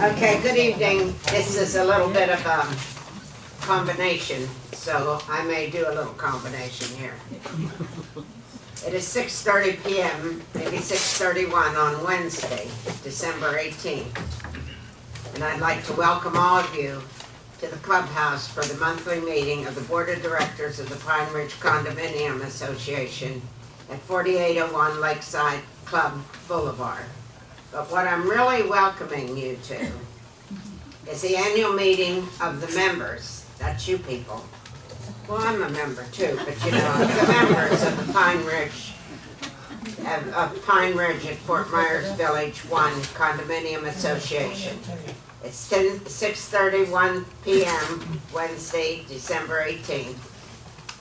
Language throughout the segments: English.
Okay, good evening. This is a little bit of a combination, so I may do a little combination here. It is 6:30 p.m., maybe 6:31 on Wednesday, December 18th. And I'd like to welcome all of you to the clubhouse for the monthly meeting of the Board of Directors of the Pine Ridge Condominium Association at 4801 Lakeside Club Boulevard. But what I'm really welcoming you to is the annual meeting of the members. That's you people. Well, I'm a member too, but you know, the members of the Pine Ridge, of Pine Ridge at Fort Myers Village 1 Condominium Association. It's 6:31 p.m. Wednesday, December 18th,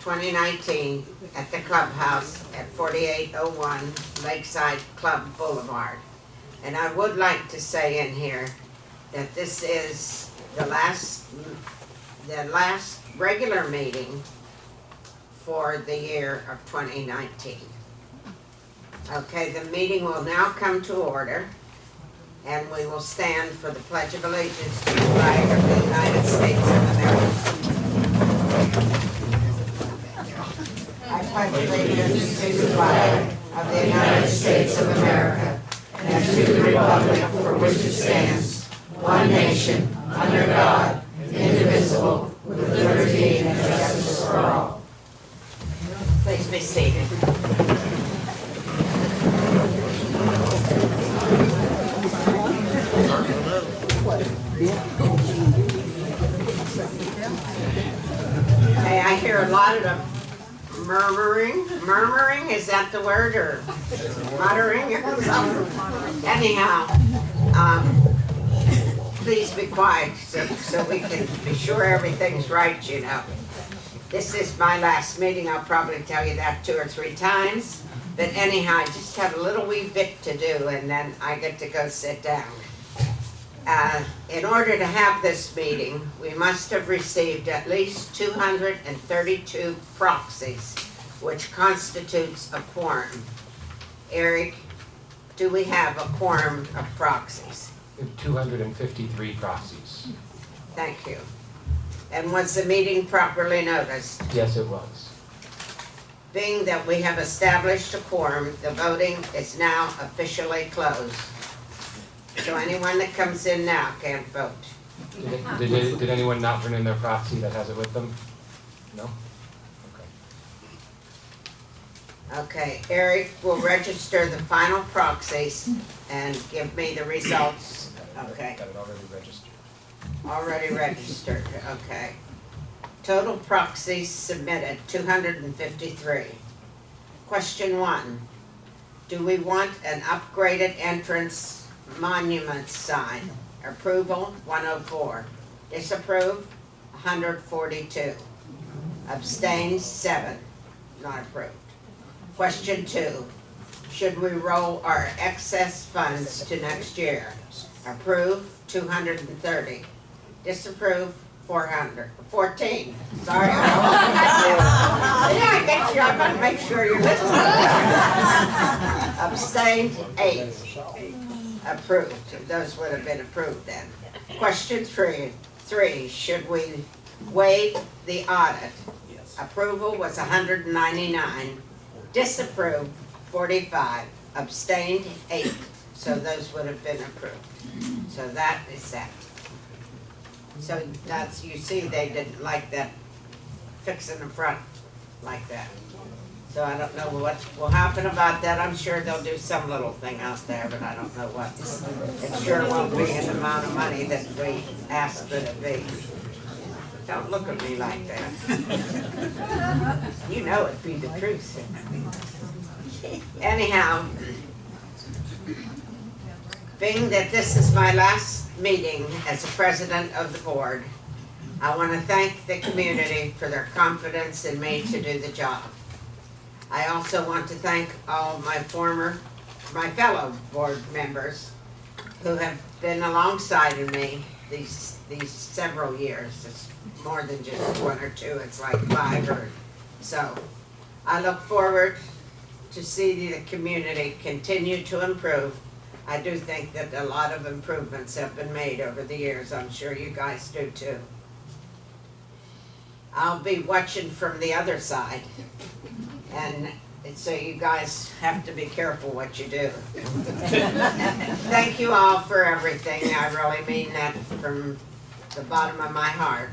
2019 at the clubhouse at 4801 Lakeside Club Boulevard. And I would like to say in here that this is the last regular meeting for the year of 2019. Okay, the meeting will now come to order, and we will stand for the Pledge of Allegiance to the flag of the United States of America. I pledge allegiance to the flag of the United States of America and to the republic for which it stands, one nation, under God, indivisible, with liberty and justice for all. Please be seated. Hey, I hear a lot of murmuring. Murmuring, is that the word, or muttering or something? Anyhow, please be quiet so we can be sure everything's right, you know. This is my last meeting. I'll probably tell you that 2 or 3 times. But anyhow, I just have a little wee bit to do, and then I get to go sit down. In order to have this meeting, we must have received at least 232 proxies, which constitutes a quorum. Eric, do we have a quorum of proxies? 253 proxies. Thank you. And was the meeting properly noticed? Yes, it was. Being that we have established a quorum, the voting is now officially closed. So anyone that comes in now can't vote. Did anyone not turn in their proxy that has it with them? No? Okay. Okay, Eric will register the final proxies and give me the results. Okay. Got it already registered. Already registered, okay. Total proxies submitted, 253. Question 1. Do we want an upgraded entrance monument sign? Approval, 104. Disapprove, 142. Abstained, 7. Not approved. Question 2. Should we roll our excess funds to next year? Approve, 230. Disapprove, 14. Sorry. Yeah, I get you. I want to make sure you're listening. Abstained, 8. Approved. Those would have been approved then. Question 3. Should we waive the audit? Approval was 199. Disapproved, 45. Abstained, 8. So those would have been approved. So that is that. So that's, you see, they didn't like that fixing the front like that. So I don't know what will happen about that. I'm sure they'll do some little thing out there, but I don't know what. It sure won't be an amount of money that we asked that it be. Don't look at me like that. You know it'd be the truth. Anyhow, being that this is my last meeting as the president of the board, I want to thank the community for their confidence in me to do the job. I also want to thank all my fellow board members who have been alongside of me these several years. It's more than just 1 or 2, it's like 5 or so. I look forward to see the community continue to improve. I do think that a lot of improvements have been made over the years. I'm sure you guys do too. I'll be watching from the other side, and so you guys have to be careful what you do. Thank you all for everything. I really mean that from the bottom of my heart.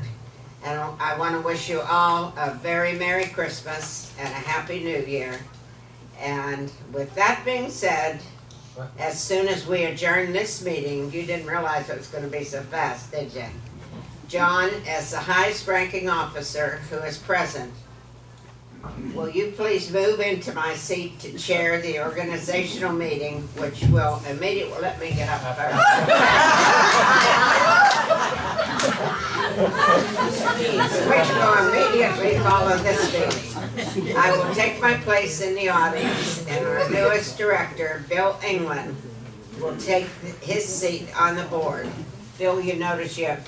And I want to wish you all a very Merry Christmas and a Happy New Year. And with that being said, as soon as we adjourn this meeting, you didn't realize it was going to be so fast, did you? John, as the highest ranking officer who is present, will you please move into my seat to chair the organizational meeting, which will immediately, let me get up first. Which will immediately follow this meeting. I will take my place in the audience, and our newest director, Bill England, will take his seat on the board. Bill, you notice you have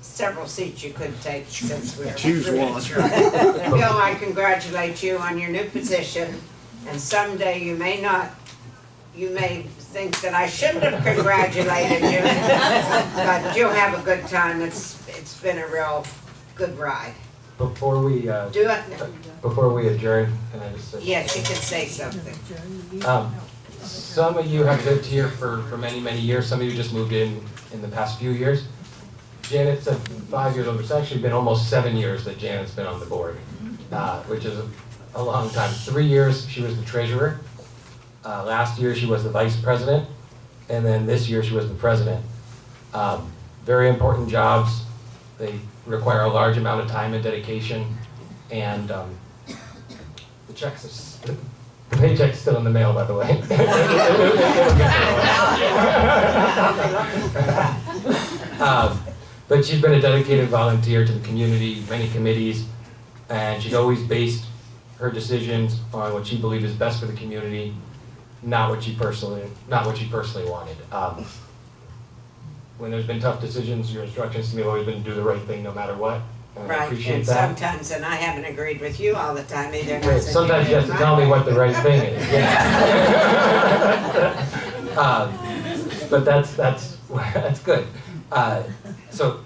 several seats you could take since we're... Choose one. Bill, I congratulate you on your new position, and someday you may think that I shouldn't have congratulated you, but you'll have a good time. It's been a real good ride. Before we adjourn, can I just say? Yes, you can say something. Some of you have lived here for many, many years. Some of you just moved in the past few years. Janet said 5 years old. It's actually been almost 7 years that Janet's been on the board, which is a long time. 3 years she was the treasurer. Last year she was the vice president. And then this year she was the president. Very important jobs. They require a large amount of time and dedication. And the paycheck's still in the mail, by the way. But she's been a dedicated volunteer to the community, many committees, and she's always based her decisions on what she believed is best for the community, not what she personally wanted. When there's been tough decisions, your instructions to me have always been to do the right thing no matter what. And I appreciate and that. Sometimes, and I haven't agreed with you all the time either. Right. Sometimes you have to tell me what the right thing is. Yeah. But that's good. So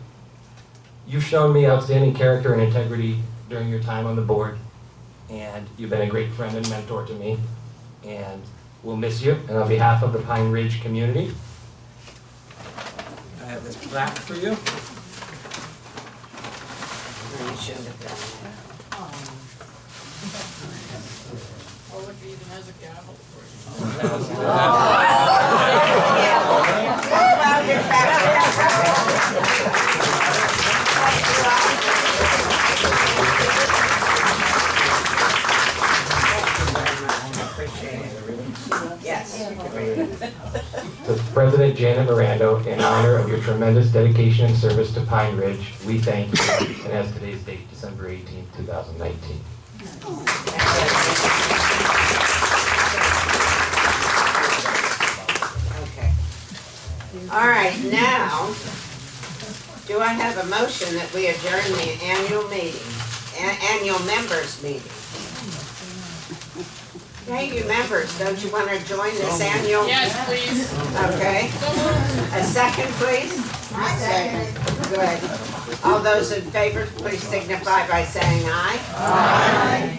you've shown me outstanding character and integrity during your time on the board, and you've been a great friend and mentor to me, and we'll miss you. And on behalf of the Pine Ridge community, I have this plaque for you. You should have done Oh, look, he even has a gavel for you. Yes. To President Janet Mirando, in honor of your tremendous dedication and service to Pine Ridge, we thank you, and as today's date, December 18, 2019. Okay. All right, now, do I have a motion that we adjourn the annual meeting, annual members meeting? Hey, you members, don't you want to join this annual? Yes, please. Okay. A second, please? Second. Good. All those in favor, please signify by saying aye. Aye.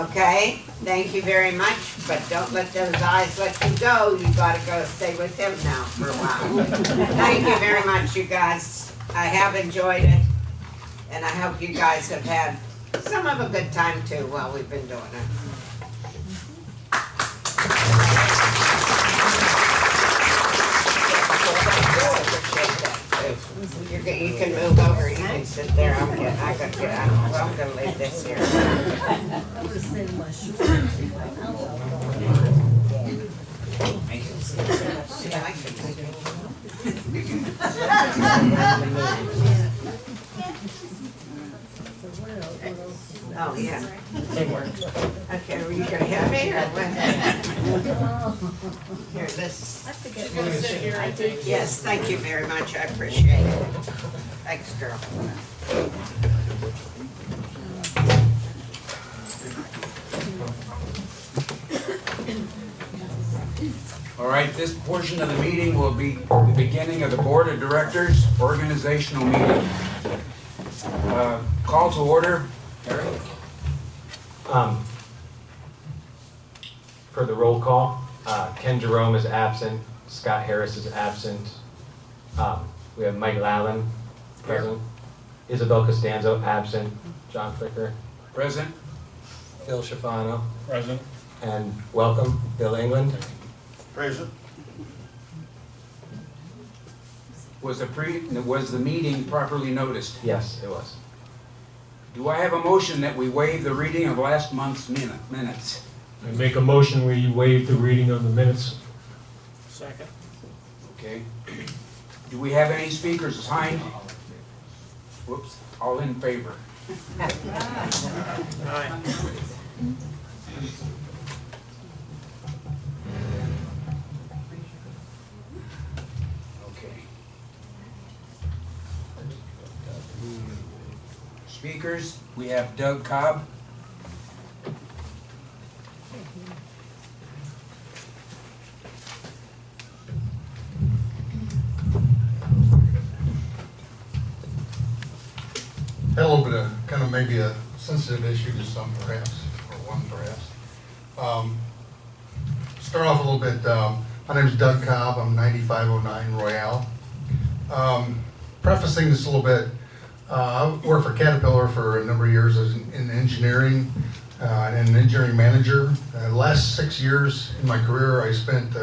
Okay, thank you very much, but don't let those eyes let you go. You gotta go stay with him now for a while. Thank you very much, you guys. I have enjoyed it, and I hope you guys have had some of a good time too while we've been doing it. You can move over, you can sit there, I'm gonna leave this here. Oh, yeah. Okay, were you gonna hit me or what? Here, this. She's gonna sit here, I think. Yes, thank you very much, I appreciate it. Thanks, girl. All right, this portion of the meeting will be the beginning of the Board of Directors organizational meeting. Call to order. Eric? For the roll call, Ken Jerome is absent, Scott Harris is absent. We have Mike Lallen, present. Isabel Costanzo, absent. John Fricker, Present. Phil Schifano, Present. and welcome, Bill England. Present. Was the meeting properly noticed? Yes, it was. Do I have a motion that we waive the reading of last month's minutes? I make a motion, we waive the reading of the minutes. Second. Okay. Do we have any speakers assigned? Whoops, all in favor? Aye. Okay. Speakers, we have Doug Cobb. Had a little bit of kind of maybe a sensitive issue to some perhaps, or one perhaps. Start off a little bit, my name is Doug Cobb, I'm 9509 Royale. Prefacing this a little bit, I worked for Caterpillar for a number of years as in engineering, and an engineering manager. The last 6 years in my career I spent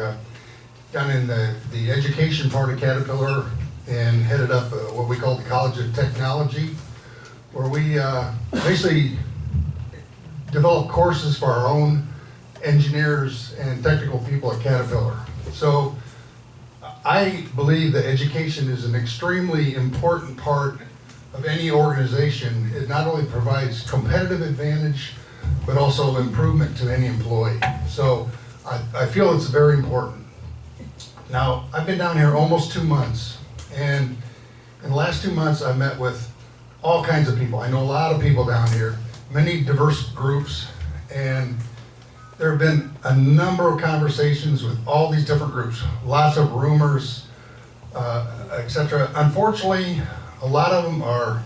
down in the education part of Caterpillar and headed up what we call the College of Technology, where we basically develop courses for our own engineers and technical people at Caterpillar. So I believe that education is an extremely important part of any organization. It not only provides competitive advantage, but also improvement to any employee. So I feel it's very important. Now, I've been down here almost 2 months, and in the last 2 months I've met with all kinds of people. I know a lot of people down here, many diverse groups, and there have been a number of conversations with all these different groups, lots of rumors, etc. Unfortunately, a lot of them are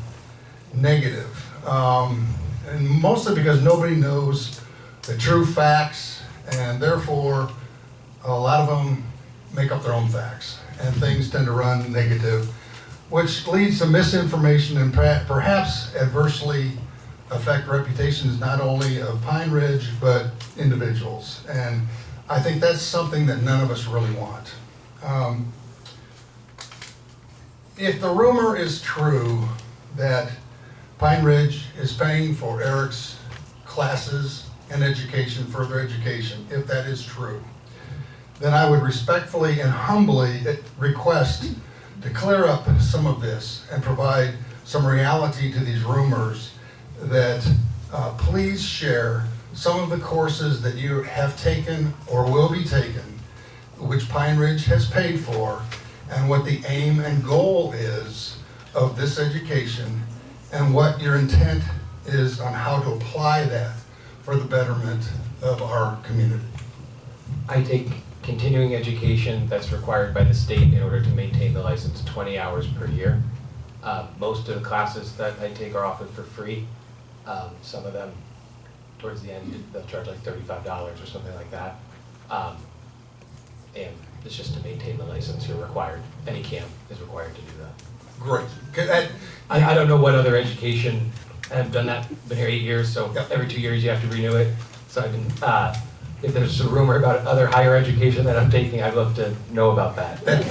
negative, and mostly because nobody knows the true facts, and therefore a lot of them make up their own facts, and things tend to run negative, which leads to misinformation and perhaps adversely affect reputations not only of Pine Ridge, but individuals. And I think that's something that none of us really want. If the rumor is true that Pine Ridge is paying for Eric's classes and education, further education, if that is true, then I would respectfully and humbly request to clear up some of this and provide some reality to these rumors, that please share some of the courses that you have taken or will be taken, which Pine Ridge has paid for, and what the aim and goal is of this education, and what your intent is on how to apply that for the betterment of our community. I take continuing education that's required by the state in order to maintain the license 20 hours per year. Most of the classes that I take are offered for free. Some of them, towards the end, they'll charge like $35 or something like that. And it's just to maintain the license, you're required. Any camp is required to do that. Great. I don't know what other education, I've done that, been here 8 years, so Yep. every 2 years you have to renew it. So I've been, if there's a rumor about other higher education that I'm taking, I'd love to know about that. That's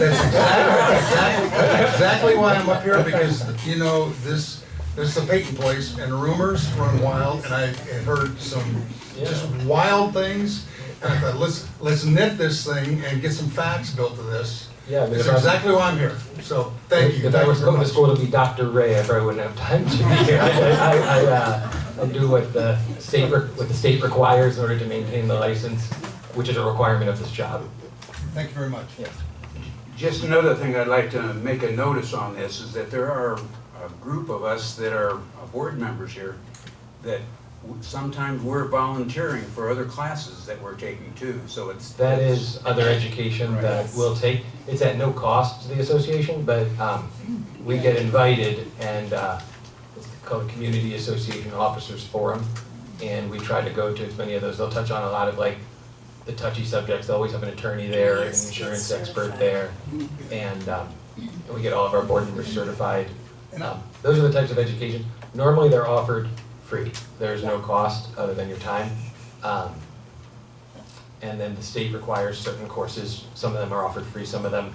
exactly why I'm up here, because, you know, this is a Peyton place, and rumors run wild, and I heard some just wild things, and I thought, let's nip this thing and get some facts built to this. Yeah, I mean, That's exactly why I'm here. So, thank you. If I was going to school to be Dr. Ray, I probably wouldn't have time to be here. I do what the state requires in order to maintain the license, which is a requirement of this job. Thank you very much. Yeah. Just another thing I'd like to make a notice on this is that there are a group of us that are board members here that sometimes we're volunteering for other classes that we're taking too, so it's. That is other education Right. that we'll take. It's at no cost to the association, but we get invited, and it's called the Community Association Officers Forum, and we try to go to as many of those. They'll touch on a lot of like the touchy subjects. They always have an attorney there, an insurance expert there, and we get all of our board members certified. Those are the types of education. Normally they're offered free. There's no cost other than your time. And then the state requires certain courses. Some of them are offered free, some of them,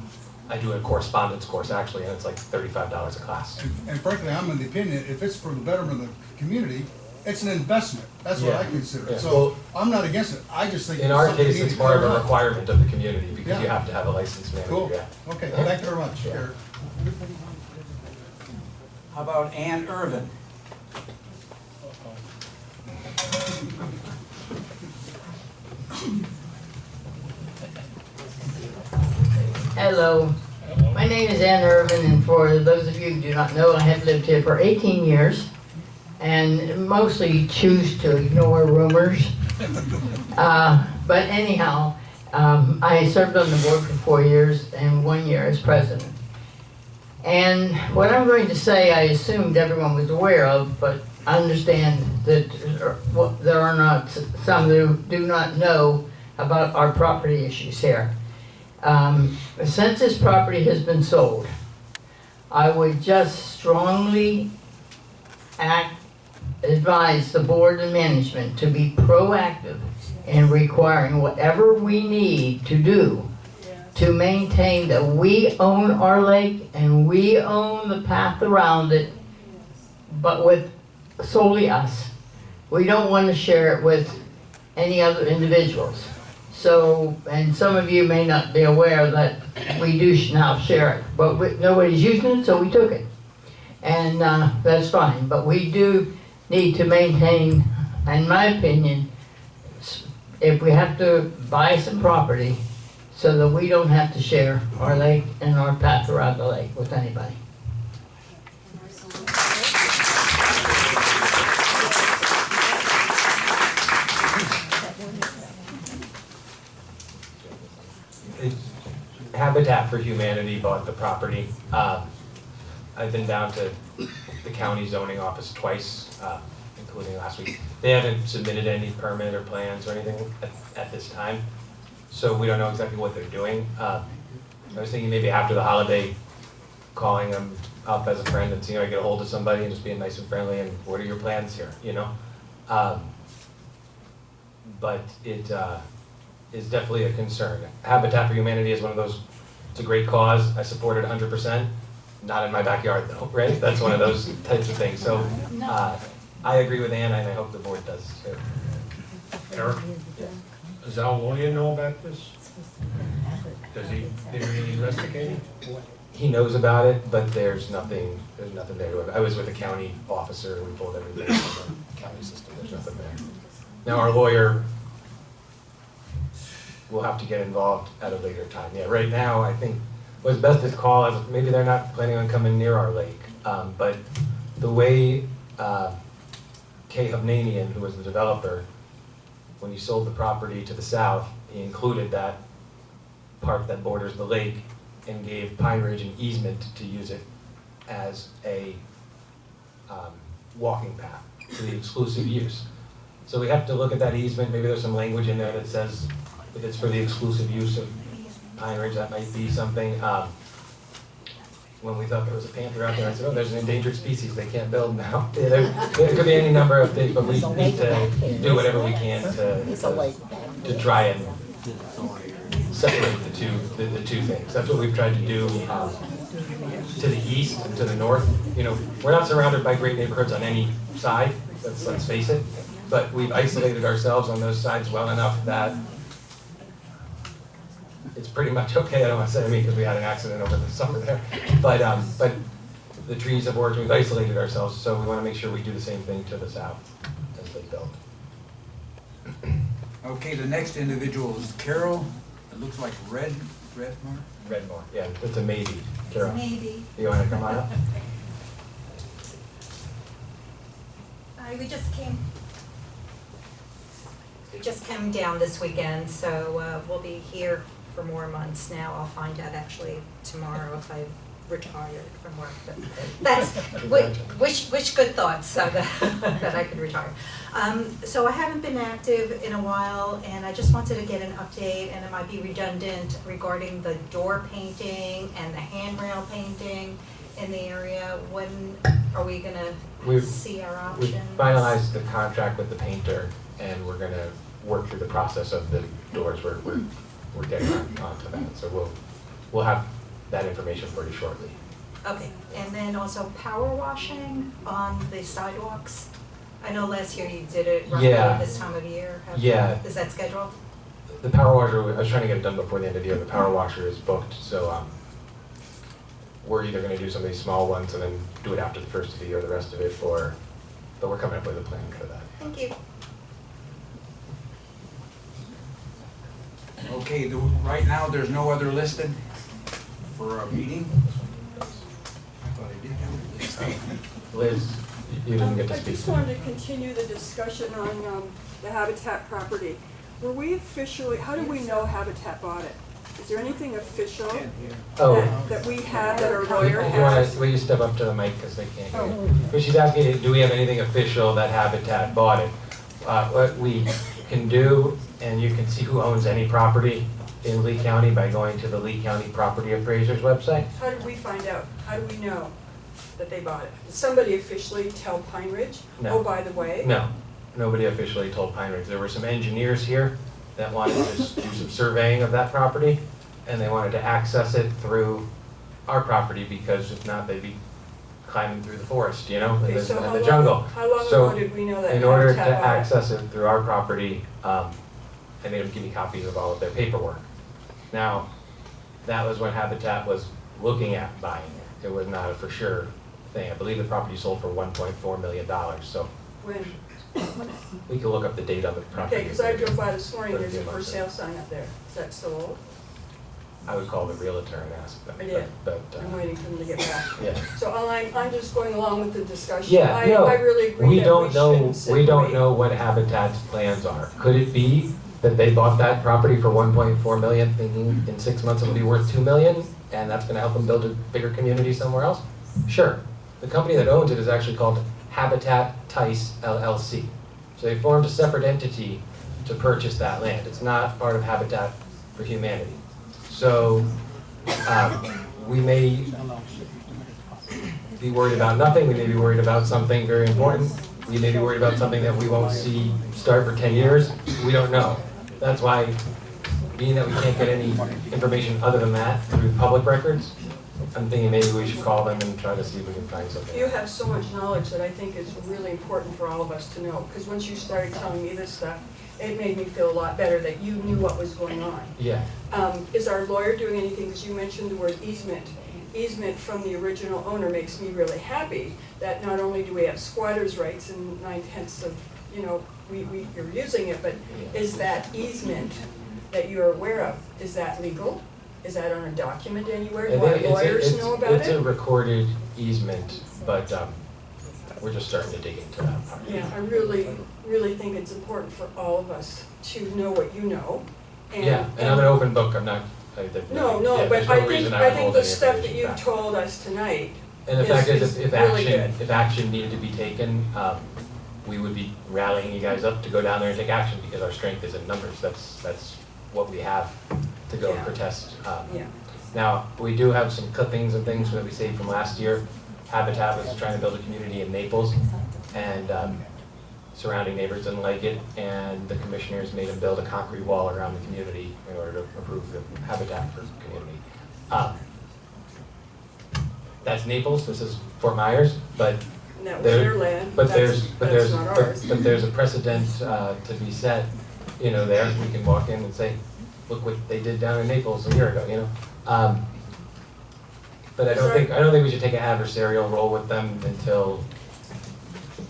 I do a correspondence course actually, and it's like $35 a class. And frankly, I'm of the opinion, if it's for the betterment of the community, it's an investment. That's what I Yeah. consider Yeah. it. So I'm not against it. I just think. In our something case, needs it's to more of clear a up. requirement of the community because you Yeah. have to have a licensed manager, Cool. yeah. Okay, thank you very much, Yeah. Eric. How about Ann Irvin? Hello, my name is Ann Irvin, and for those of you who do not know, I have lived here for 18 years and mostly choose to ignore rumors. But anyhow, I served on the board for 4 years and 1 year as president. And what I'm going to say, I assumed everyone was aware of, but I understand that there are not some who do not know about our property issues here. Since this property has been sold, I would just strongly advise the board and management to be proactive in requiring whatever we need to do to maintain that we own our lake and we own the path around it, but with solely us. We don't want to share it with any other individuals. So, and some of you may not be aware that we do now share it, but nobody's using it, so we took it. And that's fine, but we do need to maintain, in my opinion, if we have to buy some property so that we don't have to share our lake and our path around the lake with anybody. Habitat for Humanity bought the property. I've been down to the county zoning office twice, including last week. They haven't submitted any permit or plans or anything at this time, so we don't know exactly what they're doing. I was thinking maybe after the holiday, calling them up as a friend and seeing if I get a hold of somebody and just being nice and friendly and what are your plans here, you know? But it is definitely a concern. Habitat for Humanity is one of those, it's a great cause, I support it 100%, not in my backyard though, right? That's one of those types of things. So I agree with Ann and I hope the board does too. Eric, does our lawyer know about this? Does he investigate it? He knows about it, but there's nothing there. I was with a county officer, we pulled everything from the county system, there's nothing there. Now our lawyer will have to get involved at a later time. Yeah, right now I think what's best is call, as maybe they're not planning on coming near our lake, but the way Kay Hovnanian, who was the developer, when he sold the property to the south, he included that part that borders the lake and gave Pine Ridge an easement to use it as a walking path for the exclusive use. So we have to look at that easement. Maybe there's some language in there that says if it's for the exclusive use of Pine Ridge, that might be something. When we thought there was a panther out there, I said, oh, there's an endangered species, they can't build now. There could be any number of things, but we need to do whatever we can to try and separate the two things. That's what we've tried to do to the east and to the north. You know, we're not surrounded by great neighborhoods on any side, let's face it, but we've isolated ourselves on those sides well enough that it's pretty much okay. I don't want to say because we had an accident over the summer there, but the trees have worked. We've isolated ourselves, so we want to make sure we do the same thing to the south as they built. Okay, the next individual is Carol. It looks like Redmore. Redmore, yeah, it's a maybe. Carol, Maybe. you want to come on up? We just came We just came down this weekend, so we'll be here for more months now. I'll find out actually tomorrow if I've retired from work, but that's, wish good thoughts so that I could retire. So I haven't been active in a while, and I just wanted to get an update, and it might be redundant, regarding the door painting and the handrail painting in the area. When are we gonna see our We options? finalized the contract with the painter, and we're gonna work through the process of the doors. We're getting onto that, so we'll have that information for you shortly. Okay, and then also power washing on the sidewalks. I know last year you did it roughly Yeah. this time of year. Yeah. Is that scheduled? The power washer, I was trying to get it done before the end of the year. The power washer is booked, so we're either gonna do some of these small ones and then do it after the first of the year, the rest of it, but we're coming up with a plan for that. Thank you. Okay, right now, there's no other listed for a meeting? I thought I did have a list. Liz, you didn't get to I speak. just wanted to continue the discussion on the Habitat property. Were we officially, how do we know Habitat bought it? Is there anything official Oh. that we have, that our You lawyer wanna, has? will you step up to the mic because they can't hear you? But she's asking, do we have anything official that Habitat bought it? What we can do, and you can see who owns any property in Lee County by going to the Lee County Property Appraiser's website. How did we find out? How do we know that they bought it? Did somebody officially tell Pine Ridge? No. Oh, by the way? No, nobody officially told Pine Ridge. There were some engineers here that wanted to just do some surveying of that property, and they wanted to access it through our property, because if not, they'd be climbing through the forest, you know, Okay, in so the jungle. how long So, ago did we know that in order to Habitat bought it? access it through our property, I made them give me copies of all of their paperwork. Now, that was when Habitat was looking at buying it. It was not a for sure thing. I believe the property sold for $1.4 million, so When? we can look up the date on the property. Okay, because I drove by this morning, But a there's a few for months sale ago. sign up there. Is that still old? I would call the realtor and ask them. I did. But, I'm waiting for them to get back. yeah. So I'm just going along with the discussion. Yeah, I no, really agree we that don't we know, shouldn't sit we and don't wait. know what Habitat's plans are. Could it be that they bought that property for 1.4 million, thinking in 6 months it'll be worth 2 million, and that's gonna help them build a bigger community somewhere else? Sure. The company that owns it is actually called Habitat Tice LLC. So they formed a separate entity to purchase that land. It's not part of Habitat for Humanity. So, we may be worried about nothing, we may be worried about something very important, we may be worried about something that we won't see start for 10 years, we don't know. That's why, being that we can't get any information other than that through public records, I'm thinking maybe we should call them and try to see if we can find something. You have so much knowledge that I think is really important for all of us to know, because once you started telling me this stuff, it made me feel a lot better that you knew what was going on. Yeah, Is our lawyer doing anything, because you mentioned the word easement. Easement from the original owner makes me really happy that not only do we have squatters' rights and 9/10 of, you know, you're using it, but is that easement that you're aware of, is that legal? Is that on a document anywhere? I Do our think lawyers know about it's a it? recorded easement, but we're just starting to dig into that part. Yeah, I really think it's important for all of us to know what you know. Yeah, and I'm an open book, I'm not, there's No, yeah, but there's no I think, reason I would think hold the any stuff that information you've back. told us tonight, And the is- fact is, is if really if action needed to be taken, we would be rallying you guys up to go down there and take action, because our strength is in numbers. That's what we have to go Yeah. protest. yeah. Now, we do have some clippings and things that we saved from last year. Habitat was trying to build a community in Naples, and surrounding neighbors didn't like it, and the commissioners made them build a concrete wall around the community in order to approve the Habitat for community. That's Naples, this is Fort Myers, but And that was There- their land, but that's there's not ours. but there's a precedent to be set, you know, there. We can walk in and say, look what they did down in Naples a year ago, you know? But I don't think we should take an adversarial role with them until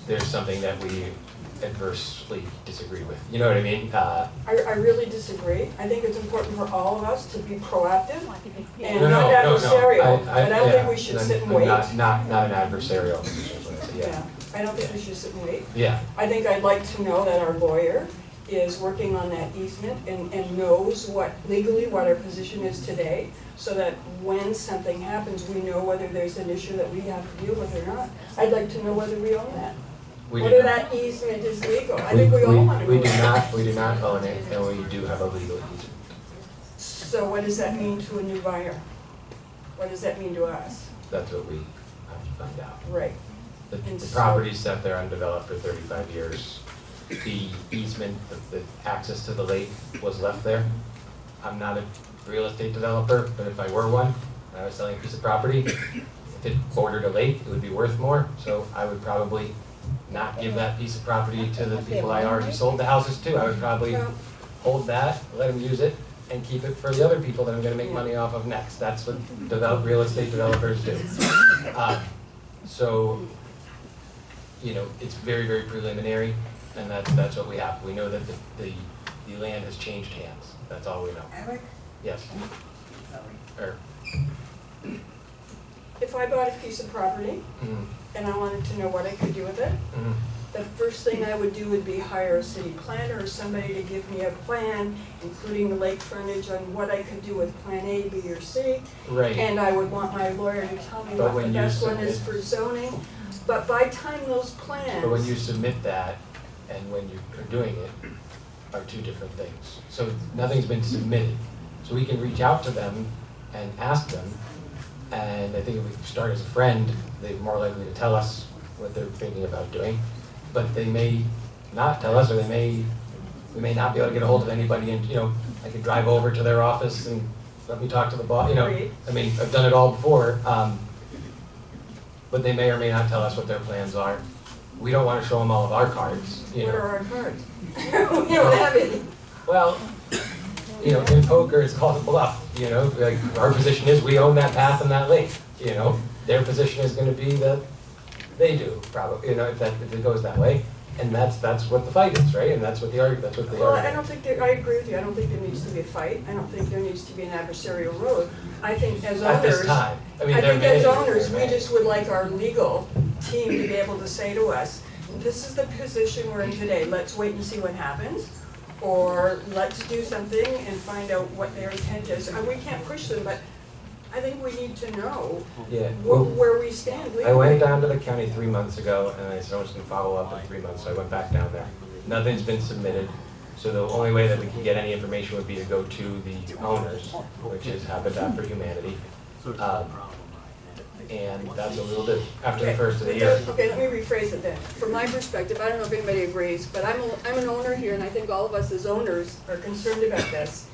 there's something that we adversely disagree with. You know what I mean? I really disagree. I think it's important for all of us to be proactive and No, not no, adversarial, but I don't yeah, think we should sit and wait. Not an adversarial position, is what I say, yeah. I don't think we should sit and wait. Yeah, I think I'd like to know that our lawyer is working on that easement and knows legally what our position is today, so that when something happens, we know whether there's an issue that we have to deal with or not. I'd like to know whether we own that. We do Whether not. that easement is legal. I think we all want to know. We do not own it, and we do have a legal easement. So what does that mean to a new buyer? What does that mean to us? That's what we have to find out. Right. The And so- property's sat there undeveloped for 35 years. The easement, the access to the lake was left there. I'm not a real estate developer, but if I were one, and I was selling a piece of property, if it bordered a lake, it would be worth more. So I would probably not give that piece of property to the people I already sold the houses to. I would probably hold that, let them use it, and keep it for the other people that I'm gonna make money off of next. That's what real estate developers do. So, you know, it's very, very preliminary, and that's what we have. We know that the land has changed hands. That's all we know. Eric? Yes. Or, If I bought a piece of property mhm, and I wanted to know what I could do with it, mhm. the first thing I would do would be hire a city planner or somebody to give me a plan, including the lake frontage, on what I could do with Plan A, B, or C. Right. And I would want my lawyer to tell me But what the when you best one is submit- for zoning. But by time those plans. But when you submit that and when you are doing it are two different things. So nothing's been submitted. So we can reach out to them and ask them. And I think if we start as a friend, they're more likely to tell us what they're thinking about doing. But they may not tell us, or we may not be able to get a hold of anybody. And, you know, I could drive over to their office and let me talk to the boss, you know. Right. I mean, I've done it all before. But they may or may not tell us what their plans are. We don't want to show them all of our cards, you What know. are our cards? We don't have any. Well, you know, in poker, it's called a bluff, you know. Like, our position is we own that path and that lake, you know. Their position is going to be that they do, probably, you know, if it goes that way. And that's what the fight is, right? And that's what the argument. Well, I don't think I agree with you. I don't think there needs to be a fight. I don't think there needs to be an adversarial road. I think as owners. At this time. I mean, I there think may. as owners, there we may. just would like our legal team to be able to say to us, this is the position we're in today, let's wait and see what happens. Or let's do something and find out what their intent is. And we can't push them, but I think we need to know Yeah. Well, where we stand legally. I went down to the county 3 months ago, and I said I was going to follow up in 3 months, so I went back down there. Nothing's been submitted, so the only way that we can get any information would be to go to the owners, which is Habitat for Humanity. And that's what we'll do after the first of the year. Okay, let me rephrase it then. From my perspective, I don't know if anybody agrees, but I'm an owner here, and I think all of us as owners are concerned about this.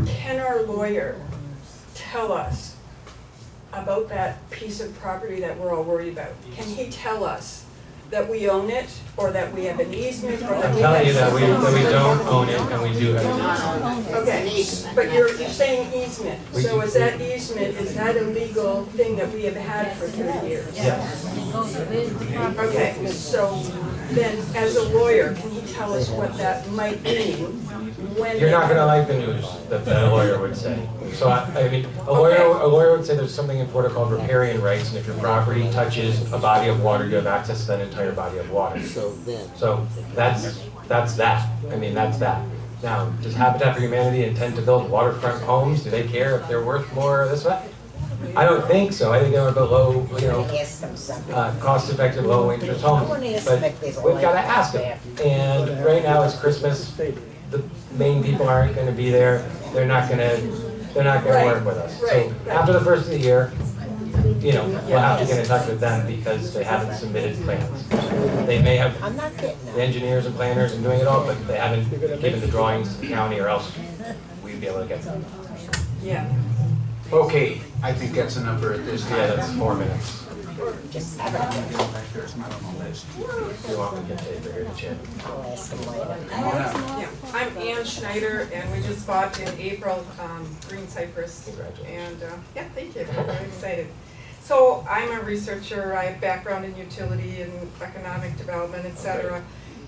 Can our lawyer tell us about that piece of property that we're all worried about? Can he tell us that we own it, or that we have an easement, or that I'm we telling have you that we something? don't own it, and we do have an easement. Okay, but you're saying easement, We so do- is that easement, is that a legal thing that we have had for 30 years? Yes. Okay, so then, as a lawyer, can he tell us what that might mean when? You're not gonna like the news that a lawyer would say. So I mean, a lawyer would say there's something in Florida called riparian rights, and if your property touches a body of water, you have access to that entire body of water. So that's that. I mean, that's that. Now, does Habitat for Humanity intend to build waterfront homes? Do they care if they're worth more or this way? I don't think so. I think they want to build low, you know, Ask them something. cost-effective, low-interest homes. But we've got to ask them. And right now it's Christmas. The main people aren't going to be there. They're not going to work with us. So after the first of the year, you know, we'll have to get in touch with them because they haven't submitted plans. They may have I'm not getting the that. engineers and planners and doing it all, but they haven't given the drawings to the county, or else we'd be able to get them. Yeah. Okay, I think that's a number at this Yeah, time. that's 4 minutes. Just have it. If you want, we can take her to chair. I'll ask them later. Come on up. Yeah, I'm Ann Schneider, and we just bought in April Green Cypress. Congratulations. And, yeah, thank you, I'm very excited. So I'm a researcher, I have background in utility and economic development, et cetera.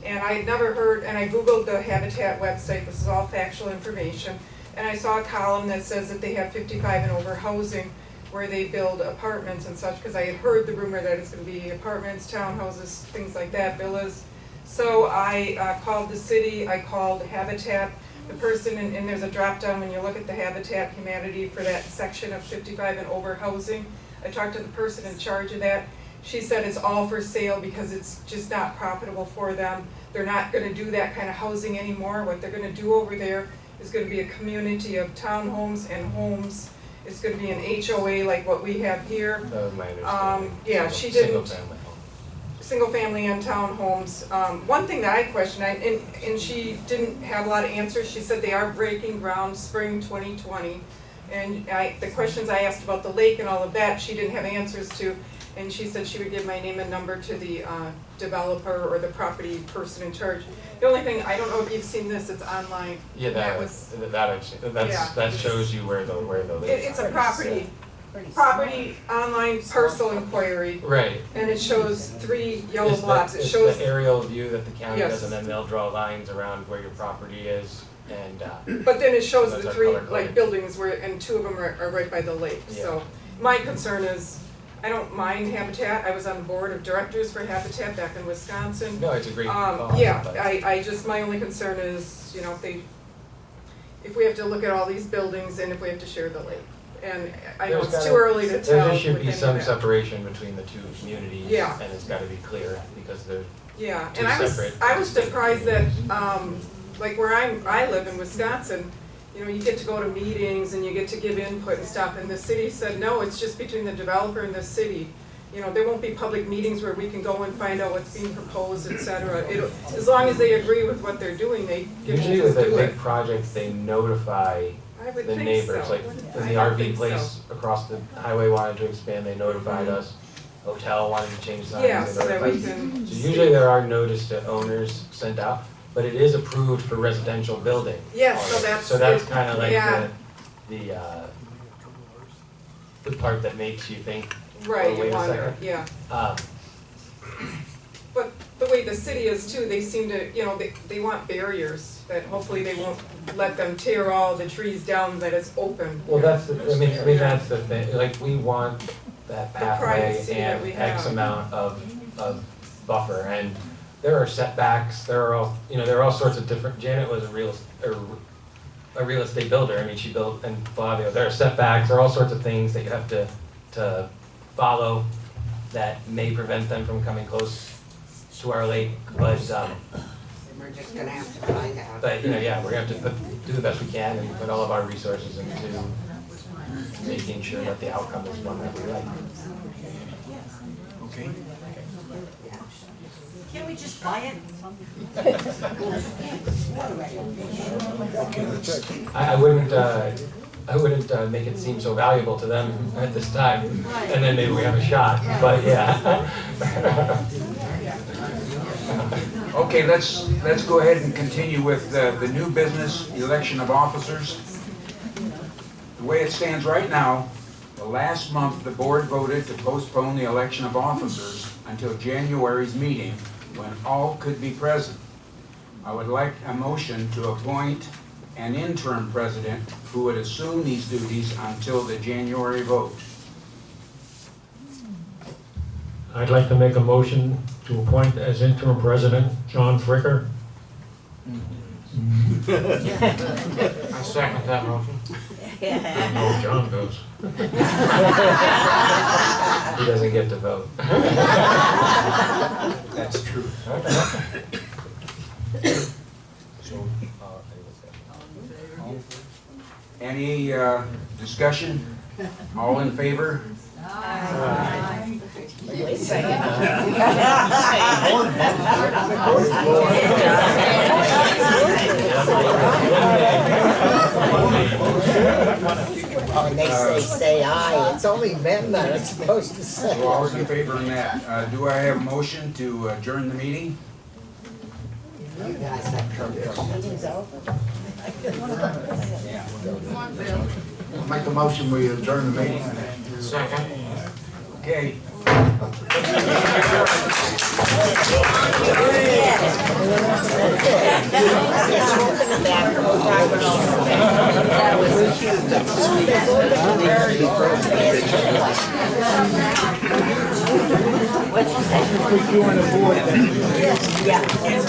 And I had never heard, and I Googled the Habitat website, this is all factual information, and I saw a column that says that they have 55 and over housing where they build apartments and such, because I had heard the rumor that it's gonna be apartments, townhouses, things like that, villas. So I called the city, I called Habitat, the person, and there's a drop down when you look at the Habitat Humanity for that section of 55 and over housing. I talked to the person in charge of that. She said it's all for sale because it's just not profitable for them. They're not gonna do that kind of housing anymore. What they're gonna do over there is gonna be a community of townhomes and homes. It's gonna be an HOA like what we have here. That was my understanding. Yeah, she Single didn't, family home. single family and townhomes. One thing that I questioned, and she didn't have a lot of answers, she said they are breaking ground spring 2020. And the questions I asked about the lake and all of that, she didn't have answers to. And she said she would give my name and number to the developer or the property person in charge. The only thing, I don't know if you've seen this, it's online. Yeah, that I've seen. That shows you where the It's a property online parcel inquiry. Right. And it shows 3 yellow It's blocks. It it's shows, the aerial view that the county Yes. does, and then they'll draw lines around where your property is, and but then it shows Those the are 3 color-coded. like buildings where, and 2 of them are right by the lake. Yeah. So my concern is, I don't mind Habitat. I was on the board of directors for Habitat back in Wisconsin. no, it's a great cause. Yeah, but- I just, my only concern is, you know, if we have to look at all these buildings and if we have to share the lake. And I know There's it's too gotta- early to tell. There just should with be any of some that. separation between the 2 communities, Yeah. and it's gotta be clear, because they're, Yeah, two and I was separate- surprised that, like where I live in Wisconsin, you know, you get to go to meetings and you get to give input and stuff, and the city said, no, it's just between the developer and the city. You know, there won't be public meetings where we can go and find out what's being proposed, et cetera. As long as they agree with what they're doing, they get to usually just with a do big it. project, they notify I would the think neighbors, so. like when the I would RV think place across the highway wanted to expand, they notified us. Hotel wanted to change signs, Yeah, they so that we notified. can. So usually there are notice to owners sent out, but it is approved for residential building. Yes, so already. that's. So that's kind of like Yeah. the part that makes you think, Right, oh, wait you a wonder, second. yeah. um, But the way the city is too, they seem to, you know, they want barriers, that hopefully they won't let them tear all the trees down, that it's open. well, I mean, that's the thing, like, we want that The pathway privacy that and we X have. amount of buffer, and there are setbacks, there are all sorts of different, Janet was a real estate builder, I mean, she built, and Flavio, there are setbacks, there are all sorts of things that you have to follow that may prevent them from coming close to our lake, but, We're just gonna have to find out. yeah, we're gonna have to do the best we can and put all of our resources into making sure that the outcome is one that we like. Okay. Can't we just buy it? I wouldn't make it seem so valuable to them at this time, and then maybe we have a shot, but yeah. Okay, let's go ahead and continue with the new business, election of officers. The way it stands right now, the last month the board voted to postpone the election of officers until January's meeting when all could be present. I would like a motion to appoint an interim president who would assume these duties until the January vote. I'd like to make a motion to appoint as interim president John Fricker. I second that motion. I know where John goes. He doesn't get to vote. That's true. Any discussion? All in favor? When they say aye, it's only them that are supposed to say. So all in favor on that. Do I have a motion to adjourn the meeting? You guys have come from. Meeting's over. Make a motion, we adjourn the meeting. Second. Okay. Well, What'd you say? Put you on the board. Yeah.